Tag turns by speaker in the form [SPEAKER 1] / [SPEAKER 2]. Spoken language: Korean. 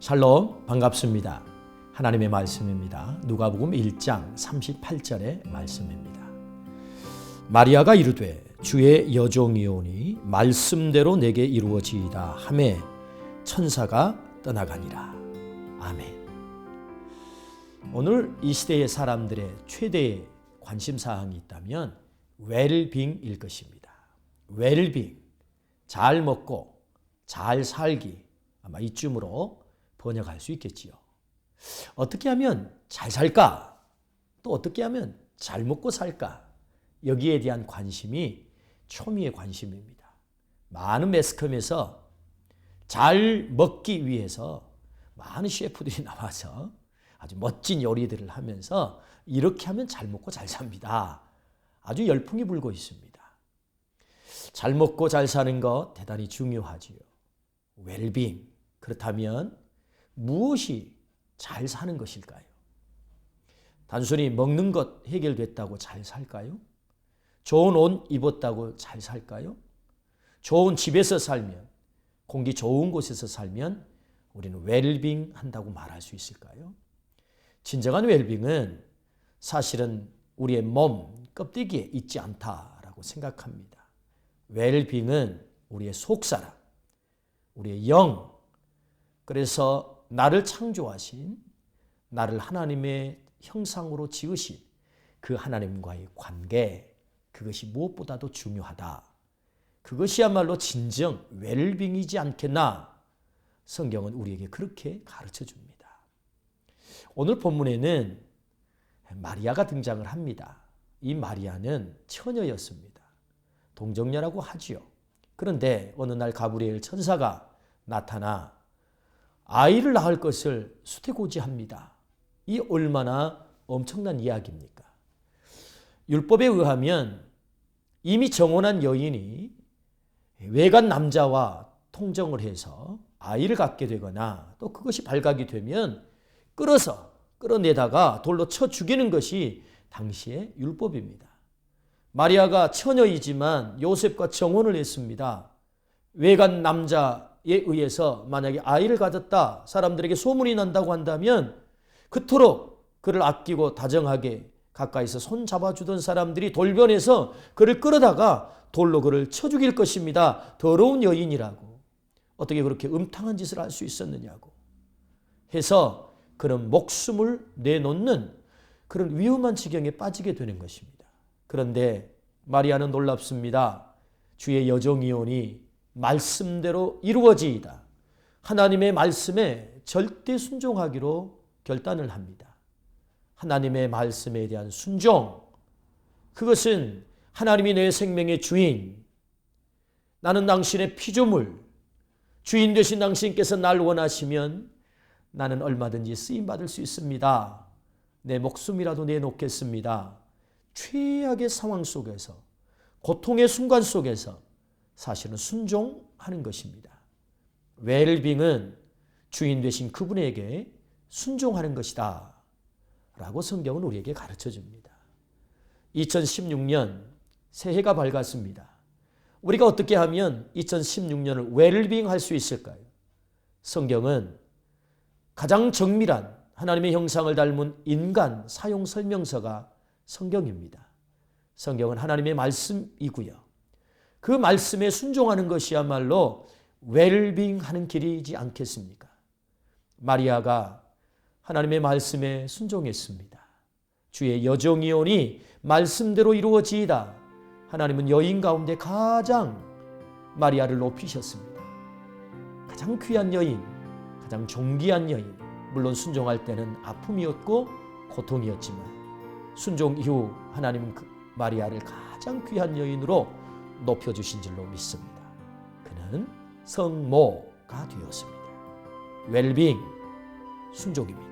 [SPEAKER 1] 샬롬, 반갑습니다. 하나님의 말씀입니다. 누가복음 1장 38절의 말씀입니다. 마리아가 이르되 주의 여종이오니 말씀대로 내게 이루어지이다 하매 천사가 떠나가니라. 아멘. 오늘 이 시대의 사람들의 최대의 관심사항이 있다면 웰빙일 것입니다. 웰빙, 잘 먹고 잘 살기, 아마 이쯤으로 번역할 수 있겠지요. 어떻게 하면 잘 살까? 또 어떻게 하면 잘 먹고 살까? 여기에 대한 관심이 초미의 관심입니다. 많은 매스컴에서 잘 먹기 위해서 많은 셰프들이 나와서 아주 멋진 요리들을 하면서 이렇게 하면 잘 먹고 잘 삽니다. 아주 열풍이 불고 있습니다. 잘 먹고 잘 사는 것 대단히 중요하지요. 웰빙. 그렇다면 무엇이 잘 사는 것일까요? 단순히 먹는 것 해결됐다고 잘 살까요? 좋은 옷 입었다고 잘 살까요? 좋은 집에서 살면, 공기 좋은 곳에서 살면 우리는 웰빙 한다고 말할 수 있을까요? 진정한 웰빙은 사실은 우리의 몸, 껍데기에 있지 않다라고 생각합니다. 웰빙은 우리의 속사람, 우리의 영, 그래서 나를 창조하신, 나를 하나님의 형상으로 지으신 그 하나님과의 관계, 그것이 무엇보다도 중요하다. 그것이야말로 진정 웰빙이지 않겠나? 성경은 우리에게 그렇게 가르쳐 줍니다. 오늘 본문에는 마리아가 등장을 합니다. 이 마리아는 처녀였습니다. 동정녀라고 하지요. 그런데 어느 날 가브리엘 천사가 나타나 아이를 낳을 것을 수태고지합니다. 이 얼마나 엄청난 이야기입니까? 율법에 의하면 이미 정혼한 여인이 외간 남자와 통정을 해서 아이를 갖게 되거나 또 그것이 발각이 되면 끌어내다가 돌로 쳐 죽이는 것이 당시의 율법입니다. 마리아가 처녀이지만 요셉과 정혼을 했습니다. 외간 남자에 의해서 만약에 아이를 가졌다, 사람들에게 소문이 난다고 한다면 그토록 그를 아끼고 다정하게 가까이서 손 잡아주던 사람들이 돌변해서 그를 끌어다가 돌로 그를 쳐 죽일 것입니다. 더러운 여인이라고. 어떻게 그렇게 음탕한 짓을 할 수 있었느냐고 해서 그런 목숨을 내놓는 그런 위험한 지경에 빠지게 되는 것입니다. 그런데 마리아는 놀랍습니다. 주의 여종이오니 말씀대로 이루어지이다. 하나님의 말씀에 절대 순종하기로 결단을 합니다. 하나님의 말씀에 대한 순종, 그것은 하나님이 내 생명의 주인, 나는 당신의 피조물, 주인 되신 당신께서 날 원하시면 나는 얼마든지 쓰임받을 수 있습니다. 내 목숨이라도 내놓겠습니다. 최악의 상황 속에서, 고통의 순간 속에서 사실은 순종하는 것입니다. 웰빙은 주인 되신 그분에게 순종하는 것이다 라고 성경은 우리에게 가르쳐 줍니다. 2016년 새해가 밝았습니다. 우리가 어떻게 하면 2016년을 웰빙할 수 있을까요? 성경은 가장 정밀한 하나님의 형상을 닮은 인간 사용 설명서가 성경입니다. 성경은 하나님의 말씀이고요. 그 말씀에 순종하는 것이야말로 웰빙하는 길이지 않겠습니까? 마리아가 하나님의 말씀에 순종했습니다. 주의 여종이오니 말씀대로 이루어지이다. 하나님은 여인 가운데 가장 마리아를 높이셨습니다. 가장 귀한 여인, 가장 존귀한 여인. 물론 순종할 때는 아픔이었고 고통이었지만 순종 이후 하나님은 마리아를 가장 귀한 여인으로 높여주신 줄로 믿습니다. 그는 성모가 되었습니다. 웰빙, 순종입니다.